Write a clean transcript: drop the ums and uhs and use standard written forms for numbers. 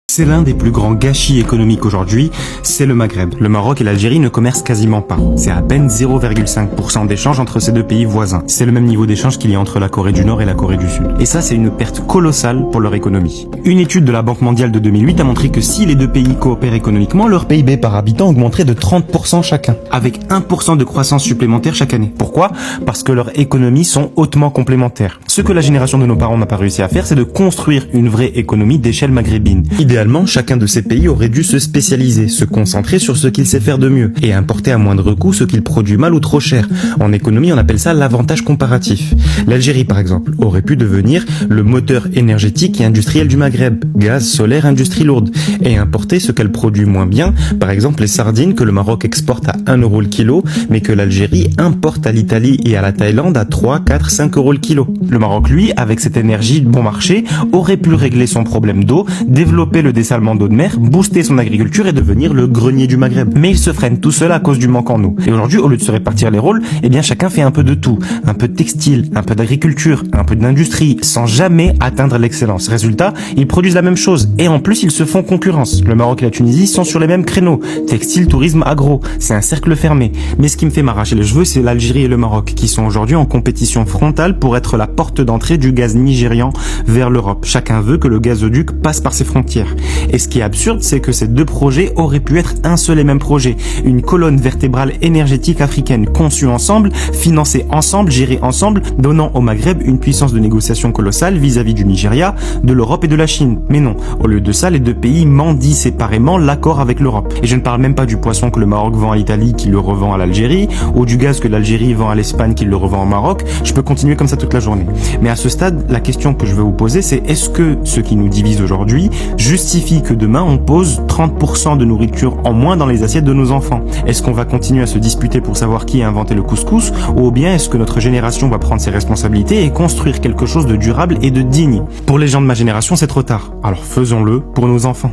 C'est l'un des plus grands gâchis économiques aujourd'hui, c'est le Maghreb. Le Maroc et l'Algérie ne commercent quasiment pas. C'est à peine 0,5% d'échange entre ces deux pays voisins. C'est le même niveau d'échange qu'il y a entre la Corée du Nord et la Corée du Sud. Et ça, c'est une perte colossale pour leur économie. Une étude de la Banque mondiale de 2008 a montré que si les deux pays coopèrent économiquement, leur PIB par habitant augmenterait de 30% chacun, avec 1% de croissance supplémentaire chaque année. Pourquoi ? Parce que leurs économies sont hautement complémentaires. Ce que la génération de nos parents n'a pas réussi à faire, c'est de construire une vraie économie d'échelle maghrébine. Idéalement, chacun de ces pays aurait dû se spécialiser, se concentrer sur ce qu'il sait faire de mieux et importer à moindre coût ce qu'il produit mal ou trop cher. En économie, on appelle ça l'avantage comparatif. L'Algérie, par exemple, aurait pu devenir le moteur énergétique et industriel du Maghreb, gaz, solaire, industrie lourde, et importer ce qu'elle produit moins bien, par exemple les sardines que le Maroc exporte à 1 euro le kilo, mais que l'Algérie importe à l'Italie et à la Thaïlande à 3, 4, 5 euros le kilo. Le Maroc, lui, avec cette énergie bon marché, aurait pu régler son problème d'eau, développer le dessalement d'eau de mer, booster son agriculture et devenir le grenier du Maghreb. Mais il se freine tout seul à cause du manque en eau. Et aujourd'hui, au lieu de se répartir les rôles, eh bien chacun fait un peu de tout. Un peu de textile, un peu d'agriculture, un peu d'industrie, sans jamais atteindre l'excellence. Résultat, ils produisent la même chose. Et en plus, ils se font concurrence. Le Maroc et la Tunisie sont sur les mêmes créneaux. Textile, tourisme, agro. C'est un cercle fermé. Mais ce qui me fait m'arracher les cheveux, c'est l'Algérie et le Maroc, qui sont aujourd'hui en compétition frontale pour être la porte d'entrée du gaz nigérian vers l'Europe. Chacun veut que le gazoduc passe par ses frontières. Et ce qui est absurde, c'est que ces deux projets auraient pu être un seul et même projet. Une colonne vertébrale énergétique africaine conçue ensemble, financée ensemble, gérée ensemble, donnant au Maghreb une puissance de négociation colossale vis-à-vis du Nigeria, de l'Europe et de la Chine. Mais non, au lieu de ça, les deux pays mendient séparément l'accord avec l'Europe. Et je ne parle même pas du poisson que le Maroc vend à l'Italie qui le revend à l'Algérie, ou du gaz que l'Algérie vend à l'Espagne qui le revend au Maroc. Je peux continuer comme ça toute la journée. Mais à ce stade, la question que je veux vous poser, c'est est-ce que ce qui nous divise aujourd'hui justifie que demain on pose 30% de nourriture en moins dans les assiettes de nos enfants? Est-ce qu'on va continuer à se disputer pour savoir qui a inventé le couscous, ou bien est-ce que notre génération va prendre ses responsabilités et construire quelque chose de durable et de digne? Pour les gens de ma génération, c'est trop tard. Alors faisons-le pour nos enfants.